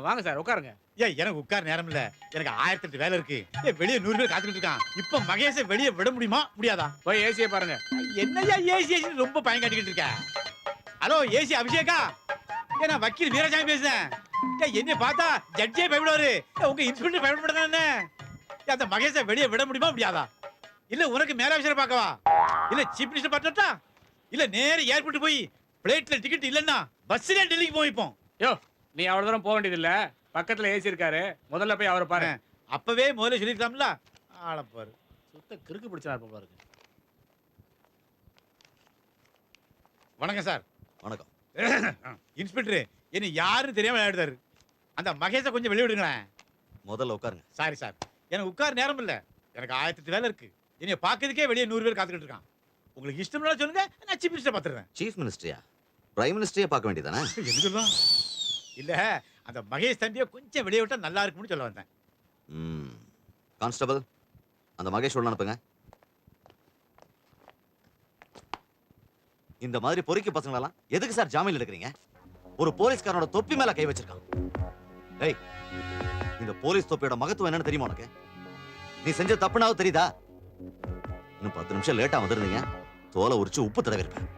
வாங்க சார் உட்காருங்க. ஏய் எனக்கு உட்கார நேரம் இல்ல, எனக்கு 1008 வேலை இருக்கு. வெளியே 100 பேர் காத்துக்கிட்டு இருக்கான். இப்ப மகேஷை வெளியே விட முடியுமா முடியாதா? போய் ஏசியை பாருங்க. என்னையா ஏசி ரொம்ப பயம் காட்டிக்கிட்டு இருக்க? ஹலோ ஏசி அபிஷேகா, ஏன்னா வக்கீல் வீரசாமி பேசுறேன். என்ன பார்த்தா ஜட்ஜே பயப்படுவாரு, உங்க இன்ஸ்பெக்டர் பயப்படாதானே? அந்த மகேஷை வெளியே விட முடியுமா முடியாதா? இல்ல உனக்கு மேலாபிஷேகம் பார்க்கவா? இல்ல சீஃப் மினிஸ்டர் பார்த்தா? இல்ல நேர ஏர்போர்ட் போய் பிளேட்ல டிக்கெட் இல்லன்னா பஸ்ல டெல்லிக்கு போய்ப்போம். யோ நீ அவ்வளவு தூரம் போக வேண்டியது இல்ல, பக்கத்துல ஏசி இருக்காரு, முதல்ல போய் அவரை பாரு. அப்பவே முதல்ல சொல்லிருக்கலாம்ல. ஆள பாரு, சுத்த கிறுக்கு பிடிச்சா பாருங்க. வணக்கம் சார். வணக்கம். இன்ஸ்பெக்டர் என்ன யாருன்னு தெரியாம விளையாடுறாரு. அந்த மகேஷை கொஞ்சம் வெளியே விடுங்களேன். முதல்ல உட்காருங்க. சாரி சார், எனக்கு உட்கார நேரம் இல்ல, எனக்கு 1008 வேலை இருக்கு. என்னைய பாக்கிறதுக்கே வெளியே 100 பேர் காத்துக்கிட்டு இருக்கான். உங்களுக்கு இஷ்டம்னா சொல்லுங்க, நான் சீஃப் மினிஸ்டர் பாத்துறேன். சீஃப் மினிஸ்டரியா? பிரைம் மினிஸ்டரையே பார்க்க வேண்டியதானே? என்ன சொல்லலாம்? இல்ல அந்த மகேஷ் தம்பியை கொஞ்சம் வெளியே விட்டா நல்லா இருக்கும்னு சொல்ல வந்தேன். கான்ஸ்டபிள், அந்த மகேஷ் உள்ள அனுப்புங்க. இந்த மாதிரி பொறுக்கி பசங்களெல்லாம் எதுக்கு சார் ஜாமீன் எடுக்கிறீங்க? ஒரு போலீஸ்காரனோட தொப்பி மேல கை வச்சிருக்கான். ஏய், இந்த போலீஸ் தொப்பியோட மகத்துவம் என்னன்னு தெரியுமா உனக்கு? நீ செஞ்ச தப்புனாவது தெரியுதா? இன்னும் 10 நிமிஷம் லேட்டா வந்துருந்தீங்க, தோலை உரிச்சு உப்பு தடவி இருப்பேன்.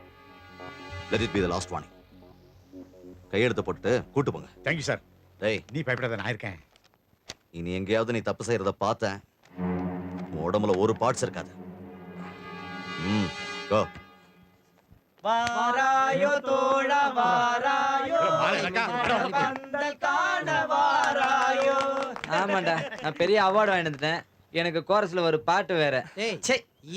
Let it be the last warning. கையெழுத்து போட்டு கூட்டு போங்க. Thank you sir. டேய், நீ பயப்படாத, நான் இருக்கேன். இனி எங்கேயாவது நீ தப்பு செய்யறத பார்த்தேன், உடம்புல ஒரு பார்ட்ஸ் இருக்காது. கோ. வாராயோ தோழா வாராயோ, பந்தல் காண வாராயோ. ஆமாண்டா, நான் பெரிய அவார்டு வாங்கி வந்துட்டேன். எனக்கு கோரஸ்ல ஒரு பாட்டு வேற. ஏய்,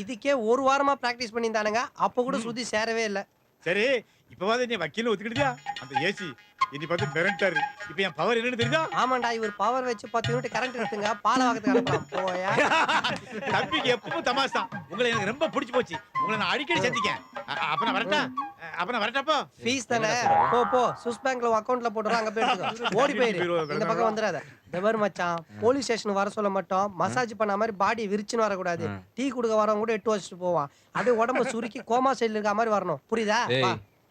இதுக்கே ஒரு வாரமா பிராக்டிஸ் பண்ணியிருந்தானுங்க, அப்ப கூட சுத்தி சேரவே இல்ல. சரி, இப்பவாது நீ வக்கீல் ஒத்துக்கிட்டியா? அந்த ஏசி இனி பார்த்து மிரண்டாரு. இப்ப என் பவர் என்னன்னு தெரியுதா? ஆமாண்டா, இவர் பவர் வச்சு 10 யூனிட் கரண்ட் எடுத்துங்க, பாலவாக்கத்துக்கு அனுப்பலாம். போயா தம்பிக்கு எப்பவும் தமாஷ் தான். உங்களை எனக்கு ரொம்ப பிடிச்சு போச்சு. உங்களை நான் அடிக்கடி சந்திக்கேன். அப்ப நான் வரட்டா? வரட்டப்போ ஃபீஸ் தானே, போ போ, சுவிஸ் பேங்க்ல அக்கவுண்ட்ல போட்டுறோம், அங்க போயிட்டு ஓடி போயிரு. இந்த பக்கம் வந்துடாத. தவறு மச்சான், போலீஸ் ஸ்டேஷன் வர சொல்ல மட்டும் மசாஜ் பண்ண மாதிரி பாடி விரிச்சுன்னு வரக்கூடாது. டீ குடுக்க வரவங்க கூட 8 வச்சுட்டு போவான். அப்படியே உடம்பு சுருக்கி கோமா சைடுல இருக்க மாதிரி வரணும், புரியுதா?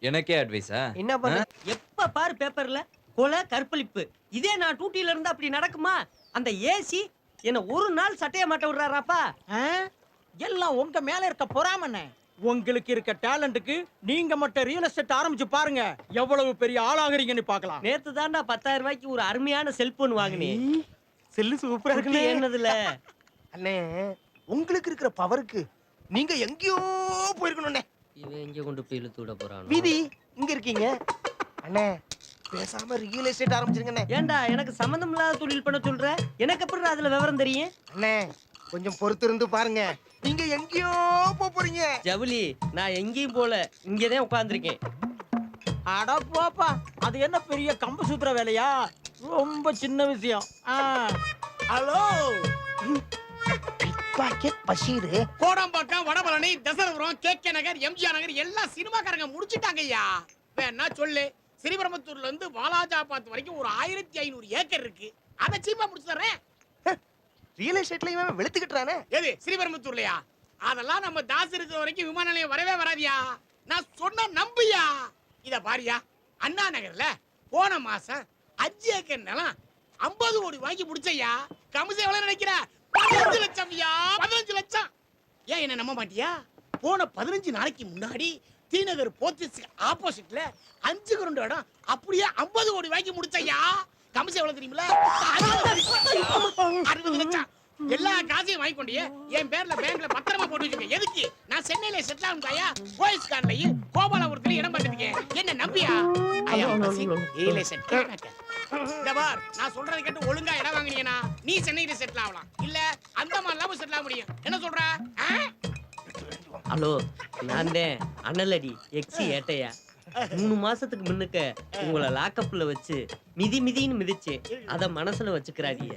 எனக்கே அட்வைஸா? என்ன பண்ண? எப்ப பாரு பேப்பர்ல கொலை கற்பழிப்பு. இதே நான் டூட்டில இருந்து அப்படி நடக்குமா? அந்த ஏசி என்ன ஒரு நாள் சட்டைய மாட்ட விடுறாராப்பா? எல்லாம் உங்க மேல இருக்க பொறாமண்ணே. உங்களுக்கு இருக்க டேலண்ட்டுக்கு நீங்க மட்டும் ரியல் எஸ்டேட் ஆரம்பிச்சு பாருங்க, எவ்வளவு பெரிய ஆளாகிறீங்கன்னு பார்க்கலாம். நேத்து தான்டா 10,000 ரூபாய்க்கு ஒரு அருமையான செல்போன் வாங்கினேன். செல்லு சூப்பரா இருக்கு. என்னதுல அண்ணே, உங்களுக்கு இருக்கிற பவருக்கு நீங்க எங்கேயோ போயிருக்கணும்ண்ணே. இவன் எங்க கொண்டு போய் இழுத்து விட போறான்? விதி இங்க இருக்கீங்க அண்ணே, பேசாம ரியல் எஸ்டேட் ஆரம்பிச்சிருங்கண்ணே. ஏன்டா எனக்கு சம்பந்தம் இல்லாத தொழில் பண்ண சொல்ற? எனக்கு எப்படி அதுல விவரம் தெரியும்? அண்ணே கொஞ்சம் பொறுத்து இருந்து பாருங்க, நீங்க எங்கேயோ போறீங்க. ஜவுளி, நான் எங்கேயும் போல, இங்கதான் உட்கார்ந்துருக்கேன். அட போப்பா, அது என்ன பெரிய கம்பு சூத்திர வேலையா? ரொம்ப சின்ன விஷயம். ஹலோ பஷீரு, கோடம்பாக்கம், வடபழனி, தசரபுரம், கேகே நகர், எம்ஜிஆர் நகர் எல்லாம் சினிமாக்காரங்க முடிச்சிட்டாங்க ஐயா. வேணா சொல்லு, ஸ்ரீபெரும்புத்தூர்ல இருந்து வாலாஜாபாத் வரைக்கும் ஒரு 1500 ஏக்கர் இருக்கு. அதை சீப்பா முடிச்சு தர்றேன். ரியல் எஸ்டேட்ல இவன் வெளுத்துக்கிட்டானே. எது ஸ்ரீபெரும்புத்தூர்லயா? அதெல்லாம் நம்ம தாஸ் இருக்கிற வரைக்கும் விமான நிலையம் வரவே வராதியா. நான் சொன்ன நம்பியா. இத பாரியா, அண்ணா நகர்ல போன மாசம் 5 ஏக்கர் நிலம் 50 கோடி வாங்கி முடிச்சையா. கமிஷன் எவ்வளவு நினைக்கிற? 15 லட்சம். 15 லட்சம். ஏன் என்ன நம்ப மாட்டியா? போன 15 நாளைக்கு முன்னாடி தீநகர் போத்தீஸ் ஆப்போசிட்ல 5 கிரவுண்ட் இடம் அப்படியே 50 கோடி வாங்கி முடிச்சையா. கமிஷன் எவ்வளவு தெரியுமில? 60 லட்சம். எல்லா காசையும் வாங்கி கொண்டியே என் பேர்ல பேங்க்ல பத்திரமா போட்டு வச்சிருக்கேன். எதுக்கு? நான் சென்னையில செட்டில் ஆகும்தாயா. போயஸ் கார்லயும் கோபாலபுரத்துல இடம் பார்த்துருக்கேன். என்ன நம்பியா? நான் சொல்றதை கேட்டு ஒழுங்கா இடம் வாங்கினீங்கன்னா நீ சென்னையில செட்டில் ஆகலாம், இல்ல அந்த மாதிரி செட்டில் ஆக முடியும். என்ன சொல்ற? ஹலோ, நான் தான் அண்ணலடி எக்ஸி ஏட்டையா. 3 மாசத்துக்கு முன்னுக்க உங்களை லாக்கப்ல வச்சு மிதின்னு மிதிச்சு அத மனசுல வச்சுக்கிறாடிய.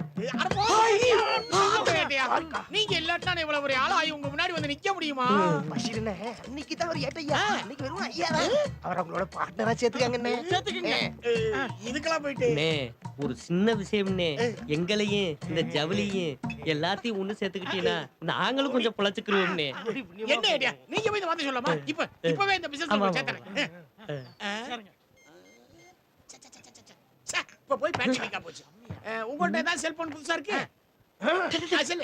நீங்க இல்லாட்டா இவ்வளவு ஒரு ஆளா உங்க முன்னாடி வந்து நிக்க முடியுமா? பஷீர்னே, அன்னைக்கு தான் ஒரு ஏட்டையா, அன்னைக்கு வெறும் ஐயா தான். அவர் அவங்களோட பார்ட்னரா சேர்த்துக்கங்கண்ணே. சேர்த்துக்கங்க. இதுக்கெல்லாம் போயிட்டு ஒரு சின்ன விஷயம்னே, எங்களையும் இந்த ஜவுளியும் எல்லாத்தையும் ஒண்ணு சேர்த்துக்கிட்டீங்கன்னா நாங்களும் கொஞ்சம் பிழைச்சுக்கிறோம்னே. என்ன ஐடியா? நீங்க போய் வார்த்தை சொல்லலாமா? இப்பவே இந்த பிசினஸ் சேர்த்தறேன். இப்ப போய் பேட்டரி வீக்கா போச்சு. உங்கள்ட்ட ஏதாவது செல்போன் புதுசா இருக்கு? செல்லு.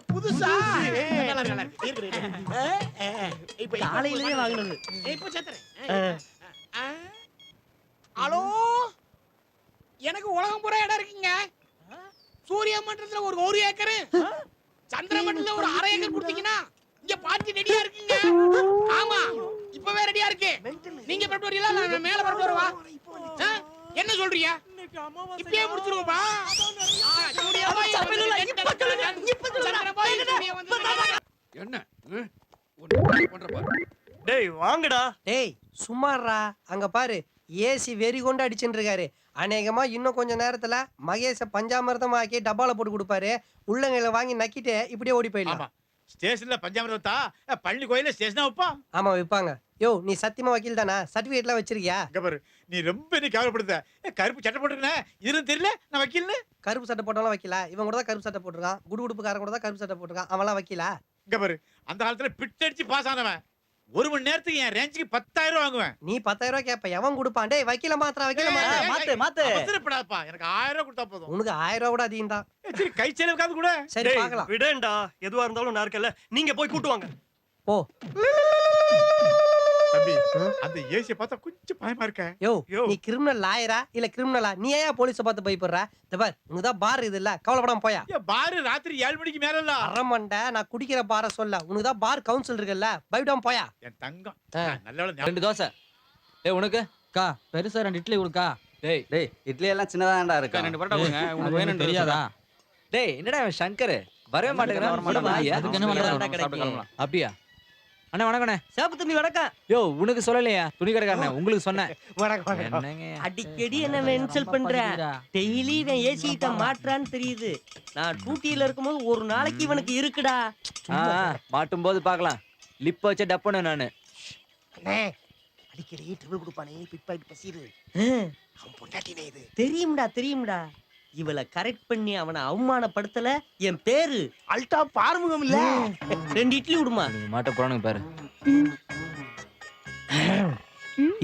புதுசா? நல்லா இருக்கு. இப்ப காலையிலேயே வாங்கினது. இப்ப சேர்த்துறேன். ஹலோ, எனக்கு உலகம் பூரா இடம் இருக்குங்க. சூரிய மண்டலத்துல ஒரு ஏக்கர், சந்திர மண்டலத்துல ஒரு அரை ஏக்கர் கொடுத்தீங்கன்னா இங்க பார்ட்டி ரெடியா இருக்குங்க. ஆமா, இப்பவே ரெடியா இருக்கு. நீங்க பரப்பு வரீங்களா? நான் மேல பரப்பு வரவா? என்ன சொல்றீங்க? இப்பவே முடிச்சிருவோம்பா. என்ன பண்ற பாரு. டேய் வாங்கடா. டேய் சும்மாறா, அங்க பாரு ஏசி வெறி கொண்டு அடிச்சுட்டு இருக்காரு. அநேகமா இன்னும் கொஞ்ச நேரத்துல மகேஷ பஞ்சாமிர்தமாக்கி டப்பால போட்டு கொடுப்பாரு. உள்ளங்கையில வாங்கி நக்கிட்டு இப்படியே ஓடி போயிடலாம். ஸ்டேஷன்ல பஞ்சாமிரதா பள்ளி கோயில ஸ்டேஷனா வைப்பா. ஆமா வைப்பாங்க. யோ நீ சத்தியமா வக்கீல் தானா? சர்டிபிகேட்லாம் வச்சிருக்கியா? பாரு, நீ ரொம்ப நீ கேவலப்படுத்த. கருப்பு சட்டை போட்டுருக்கேன், இதுன்னு தெரியல நான் வக்கீல்னு. கருப்பு சட்டை போட்டாலும் வக்கீலா? இவன் கூட தான் கருப்பு சட்டை போட்டிருக்கான். குடுகுடுப்புக்காரன் கூட தான் கருப்பு சட்டை போட்டிருக்கான். அவன்லாம் வக்கீலா? இங்க பாரு, அந்த காலத்துல பிட் அடிச்சு பாஸ் ஆனவன். ஒரு மணி நேரத்துக்கு என் ரேஞ்சுக்கு 10,000 ரூபாய் வாங்குவேன். நீ 10,000 ரூபாய் கேப்ப, எவன் கொடுப்பான்? டேய் வக்கீல மாத்திரா, வக்கீல மாத்து. அவசரப்படாதப்பா, எனக்கு 1000 ரூபாய் கொடுத்தா போதும். உனக்கு 1000 ரூபாய் கூட அதிகம் தான். சரி, கை செலவுக்காவது கூட. சரி பார்க்கலாம். விடேன்டா, எதுவா இருந்தாலும் நான் இருக்கல. நீங்க போய் கூட்டு வாங்க. போ. தம்பி, அந்த ஏசியை பார்த்தா கொஞ்சம் பயமா இருக்க. யோ நீ கிரிமினல் லாயரா இல்ல கிரிமினலா? நீ ஏன் போலீஸ பார்த்து பயப்படுற? பார் உனக்கு தான் பார் இது இல்ல, கவலைப்படாம போயா. பாரு ராத்திரி 7 மணிக்கு மேல இல்ல. அரமண்ட நான் குடிக்கிற பார சொல்ல, உனக்கு தான் பார் கவுன்சில் இருக்குல்ல, பயப்படாம போயா. என் தங்கம் நல்ல 2 தோசை. டேய் உனக்கு அக்கா பெருசா 2 இட்லி கொடுக்கா. டேய் டேய் இட்லி எல்லாம் சின்னதாண்டா இருக்கு. 2 பரோட்டா கொடுங்க. உனக்கு வேணும்னு தெரியாதா? டேய் என்னடா இவன் சங்கர் வரவே மாட்டேங்கிறான். அதுக்கு என்ன பண்ணலாம் கிடைக்கும்? அப்படியா? அண்ணா வணக்கண்ணே. சேப்பு தம்பி வணக்கம். யோ உனக்கு சொல்லலையா துணி கடைக்காரனே, உங்களுக்கு சொன்னேன். என்னங்க அடிக்கடி என்ன இன்சல்ட் பண்ற? டெய்லி இவன் ஏசிட்ட மாட்றான்னு தெரியுது. நான் டியூட்டில இருக்கும்போது ஒரு நாளைக்கு இவனுக்கு இருக்குடா. மாட்டும் போது பார்க்கலாம். லிப் வச்ச டப்பனு நானு. அடிக்கடி ட்ரிபிள் கொடுப்பானே, பிட் பாக்கெட் பசிரு. அவன் பொண்டாட்டினே இது. தெரியும்டா. இவளை கரெக்ட் பண்ணி அவனை அவமானப்படுத்தல என் பேரு அல்டா பார்முகம் இல்ல. 2 இட்லி விடுமா. மாட்ட போறானுங்க பாரு.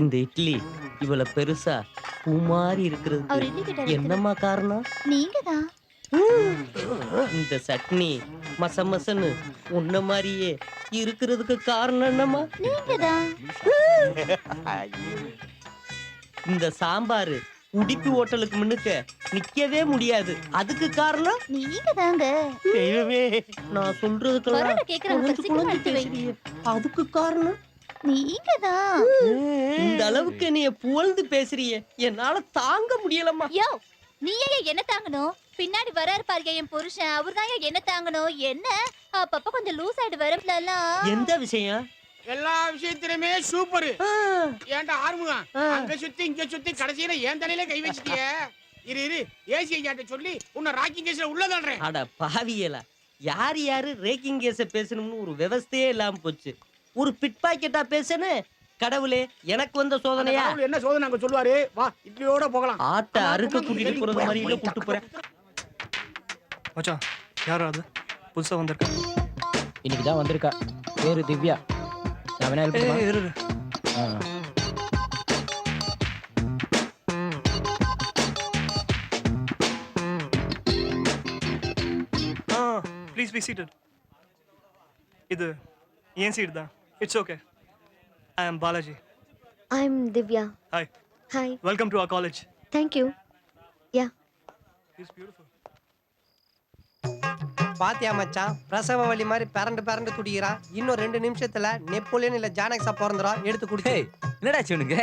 இந்த இட்லி இவளை பெருசா பூ மாதிரி இருக்கிறது என்னம்மா காரணம்? நீங்கதான். இந்த சட்னி மசமசன்னு உன்ன மாதிரியே இருக்கிறதுக்கு காரணம் என்னம்மா? நீங்கதான். இந்த சாம்பாரு உடுப்பி ஹோட்டலுக்கு முன்னுக்கு நிக்கவே முடியாது. அதுக்கு காரணம் நீங்க தாங்க. தெய்வமே, நான் சொல்றதுக்கெல்லாம் பேசுறீங்க. அதுக்கு காரணம் நீங்கதான். இந்த அளவுக்கு நீ புகழ்ந்து பேசுறியே, என்னால தாங்க முடியலம்மா. யோ நீ ஏன் என்ன தாங்கணும்? பின்னாடி வராரு பாருங்க என் புருஷன், அவர்தான் என்ன தாங்கணும். என்ன அப்பப்ப கொஞ்சம் லூஸ் ஆயிடு வரப்பலாம். எந்த விஷயம்? எல்லா விஷயத்திலுமே சூப்பர். ஏன்டா ஆர்முகம், அங்க சுத்தி இங்க சுத்தி கடைசியில ஏன் தலையில கை வச்சிட்டியே. இரு ஏசி ஐயாட்ட சொல்லி உன்னை ராக்கிங் கேஸ்ல உள்ள தள்ளுறேன். அட பாவியலா, யாரு ரேக்கிங் கேஸ பேசணும்னு ஒரு விவஸ்தையே இல்லாம போச்சு. ஒரு பிட் பாக்கெட்டா பேசணும். கடவுளே, எனக்கு வந்த சோதனையா? என்ன சோதனை அங்க சொல்லுவாரு. வா இட்லியோட போகலாம். ஆட்ட அறுக்க கூட்டிட்டு போறது மாதிரி இல்ல கூட்டிட்டு போறேன். மச்சான் யாரா அது? புதுசா வந்திருக்கா? இன்னைக்கு தான் வந்திருக்கா. பேரு திவ்யா. நான் வேணா ஹெல்ப் பண்ணுவா? இரு. Please be seated. இது ஏன் சீட் தான். It's okay. I am Balaji. I am Divya. Hi. Hi. Welcome to our college. Thank you. Yeah. It's beautiful. பாத்தியா மச்சான், பிரசவ வலி மாதிரி பரண்டு துடிக்கிறான். இன்னும் 2 நிமிஷத்துல நெப்போலியன் இல்ல ஜானக்ஸா பிறந்துரும். எடுத்து குடிச்சு. என்னடா உனக்கு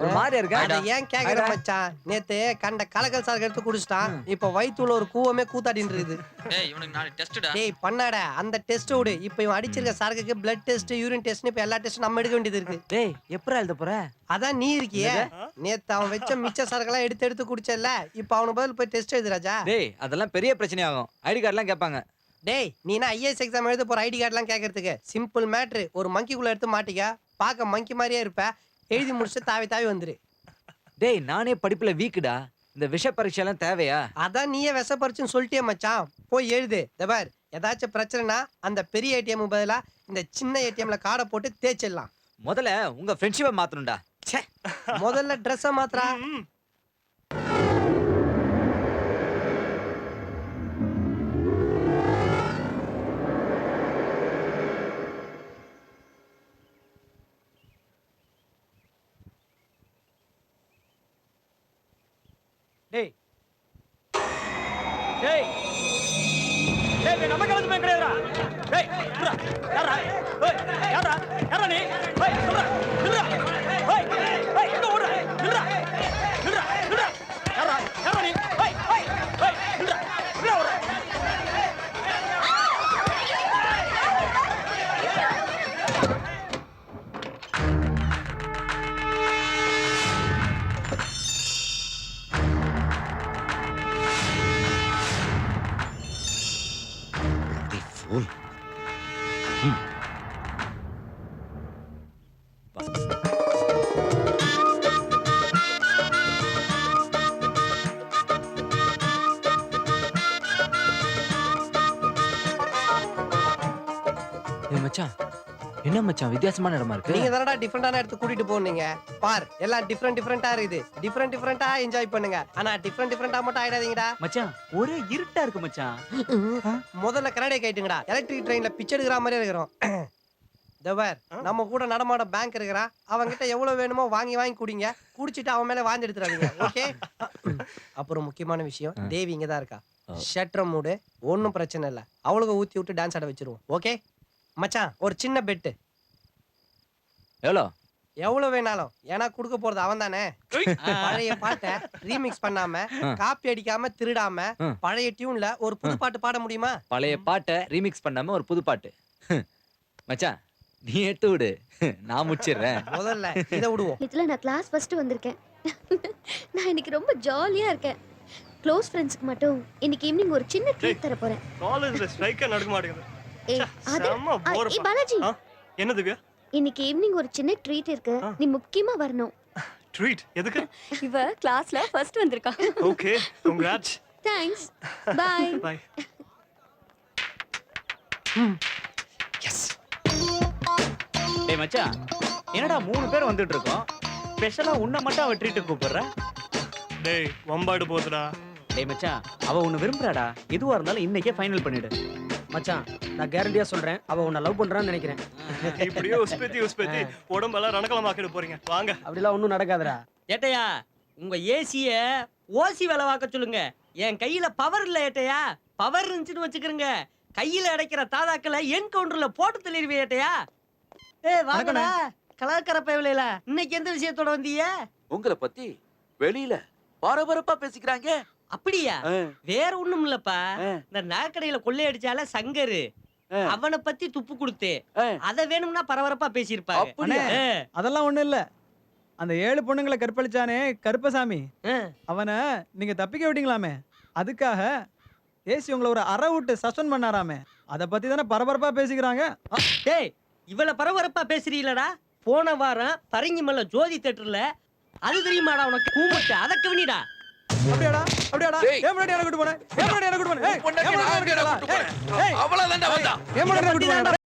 ஒரு மாதிரியா இருக்கா? அத ஏன் கேக்குற மச்சான்? நேத்து கண்ட கலகல் சார் எடுத்து குடிச்சிட்டான். இப்ப வயித்துல ஒரு கூவமே கூத்தாடின்னு இருக்குது. டேய் இவனுக்கு நாளை டெஸ்ட்டா. டேய் பண்ணாட, அந்த டெஸ்ட் விடு. இப்ப இவன் அடிச்சிருக்க சரக்குக்கு பிளட் டெஸ்ட், யூரின் டெஸ்ட், இப்ப எல்லா டெஸ்டும் நம்ம எடுக்க வேண்டியது இருக்கு. டேய் எப்பறா எழுத போற? அதான் நீ இருக்கியே. நேத்து அவன் வச்ச மிச்ச சரக்கெல்லாம் எடுத்து குடிச்சல. இப்ப அவனுக்கு பதில் போய் டெஸ்ட் எழுது ராஜா. டேய் அதெல்லாம் பெரிய பிரச்சனை ஆகும். ஐடி கார்டுலாம் கேட்பாங்க. டேய் நீனா ஐஏஎஸ் எக்ஸாம் எழுத போற ஐடி கார்டுலாம் கேட்கறதுக்கு சிம்பிள் மேட்ரு. ஒரு மங்கிக்குள்ள எடுத்து மாட்டிக்க, பார்க்க மங்கி மாதிரியே இருப்ப. எழுதி முடிச்சு தாவி வந்துரு. டேய் நானே படிப்புல வீக்குடா. இந்த விஷ பரீட்சை எல்லாம் தேவையா? அதான் நீயே விஷ பரீட்சைன்னு சொல்லிட்டே மச்சான். போய் எழுது. தபார் ஏதாச்சும் பிரச்சனைனா அந்த பெரிய ஏடிஎம் பதிலா இந்த சின்ன ஏடிஎம்ல கார்டை போட்டு தேய்ச்சிடலாம். முதல்ல உங்க ஃப்ரெண்ட்ஷிப்பை மாத்தணும்டா. முதல்ல ட்ரெஸ்ஸ மாத்திரா. டேய் டேய் டேய் நம்ம கலந்து போய் கிடையாதுடா. டேய் புறா யாரா? ஏய் யாரா? யாரா நீ? ஏய் சொல்றா. நில்றா. ஏய் ஏய் எங்க ஓடுற? நில்றா. நில்றா. நில்றா. யாரா? யாரா நீ? ஏய் ஏய் ஏய் நில்றா. நில்றா ஓடுற. Fool. ஏய் மச்சான், என்ன மச்சான் வித்தியாசமான இடமா இருக்கு? நீங்க தானடா டிஃபரெண்டான இடத்துக்கு கூட்டிட்டு போனீங்க. பார் எல்லாம் டிஃபரெண்டா இருக்குது. டிஃபரெண்டா என்ஜாய் பண்ணுங்க. ஆனா டிஃபரெண்டா மட்டும் ஆயிடாதீங்கடா. மச்சான் ஒரே இருட்டா இருக்கு மச்சான். முதல்ல கரடை கைட்டுங்கடா. எலக்ட்ரிக் ட்ரெயின்ல பிச்சை எடுக்கிற மாதிரி இருக்கிறோம். தவர் நம்ம கூட நடமாட பேங்க் இருக்கிறா. அவங்கிட்ட எவ்வளவு வேணுமோ வாங்கி குடிங்க. குடிச்சிட்டு அவன் மேல வாந்தி எடுத்துறாதீங்க. ஓகே. அப்புறம் முக்கியமான விஷயம், தேவி இங்க தான் இருக்கா. ஷட்டர் மூடு, ஒன்னும் பிரச்சனை இல்ல. அவளுக்கு ஊத்தி விட்டு டான்ஸ் ஆட வச்சிருவோம். ஓகே மச்சான், ஒரு சின்ன பெட்டு. எவ்வளவு வேணாலும், ஏன்னா குடுக்க போறது அவன் தானே. பழைய பாட்டை ரீமிக்ஸ் பண்ணாம, காப்பி அடிக்காம, திருடாம, பழைய டியூன்ல ஒரு புது பாட்டு பாட முடியுமா? பழைய பாட்டை ரீமிக்ஸ் பண்ணாம ஒரு புது பாட்டு. மச்சான் நீ எடுத்து விடு, நான் முடிச்சிடுறேன். முதல்ல இதை விடுவோம். இதுல நான் கிளாஸ் ஃபர்ஸ்ட் வந்திருக்கேன். நான் இன்னைக்கு ரொம்ப ஜாலியா இருக்கேன். க்ளோஸ் ஃப்ரெண்ட்ஸ்க்கு மட்டும் இன்னைக்கு ஈவினிங் ஒரு சின்ன ட்ரீட் தர போறேன். காலேஜ்ல ஸ்ட்ரைக்கே நடக்க மாட்டேங்குது. ஏய் அது ஏய் பாலாஜி, என்ன திவ்யா? இன்னைக்கு ஈவினிங் ஒரு சின்ன ட்ரீட் இருக்கு. நீ முக்கியமா வரணும். ட்ரீட் எதுக்கு? இவ கிளாஸ்ல ஃபர்ஸ்ட் வந்திருக்கா. Okay congrats. Thanks. Bye. Bye. Yes. டேய் மச்சான், என்னடா 3 பேர் வந்துட்டு இருக்கோம். ஸ்பெஷலா உன்னை மட்டும் அவ ட்ரீட் கூப்பிடுற. டேய் வம்பாடு போதுடா. டேய் மச்சான், அவ உன்னை விரும்புறாடா. எதுவா இருந்தாலும் இன்னைக்கே ஃபைனல் பண்ணிடு. மச்சான் நான் கேரண்டியா சொல்றேன், அவ உன்னை லவ் பண்றான்னு நினைக்கிறேன். இப்படியே உஸ்பெத்தி உடம்பெல்லாம் ரணகலமாக்கிட்டு போறீங்க. வாங்க. அப்படிலாம் ஒண்ணும் நடக்காதுடா. ஏட்டையா உங்க ஏசிய ஓசி வேலை வாக்க சொல்லுங்க. என் கையில பவர் இல்ல ஏட்டையா. பவர் இருந்துச்சுன்னு வச்சுக்கிறங்க, கையில அடைக்கிற தாதாக்களை என்கவுண்டர்ல போட்டு தள்ளிடுவே ஏட்டையா. ஏய் வாங்கடா கலாக்கர பயவில. இன்னைக்கு எந்த விஷயத்தோட வந்தீங்க? உங்களை பத்தி வெளியில பரபரப்பா பேசிக்கிறாங்க. அப்படியா? வேற ஒண்ணும் இல்லப்பா, இந்த நகைக்கடையில கொள்ளையடிச்சால சங்கரு, அவனை பத்தி துப்பு கொடுத்து அத வேணும்னா பரபரப்பா பேசியிருப்பாங்க. அதெல்லாம் ஒண்ணும் இல்ல. அந்த 7 பொண்ணுங்களை கற்பழிச்சானே கருப்பசாமி, அவனை நீங்க தப்பிக்க விட்டீங்களாமே, அதுக்காக ஏசி உங்களை ஒரு அரை விட்டு சஸ்பெண்ட் பண்ணாராமே. அத பத்தி தானே பரபரப்பா பேசிக்கிறாங்க. டேய் இவ்வளவு பரபரப்பா பேசுறீங்களடா. போன வாரம் பரங்கிமலை ஜோதி தியேட்டர்ல அது தெரியுமாடா உனக்கு கூமுட்டு, அத கவனிடா. அப்படியாடா அப்படியாடா? டேய். ஏன் முன்னாடி எனக்கு கூட்டு போனே? ஏன் முன்னாடி எனக்கு கூட்டு போனே? ஏய், பொண்ணுக்கு ஏன் முன்னாடி நான் எனக்கு கூட்டு போனே? கூட்டு போறேன். ஏய், அவ்வளவுதான்டா வந்தா. ஏன் முன்னாடி எனக்கு கூட்டு போனே?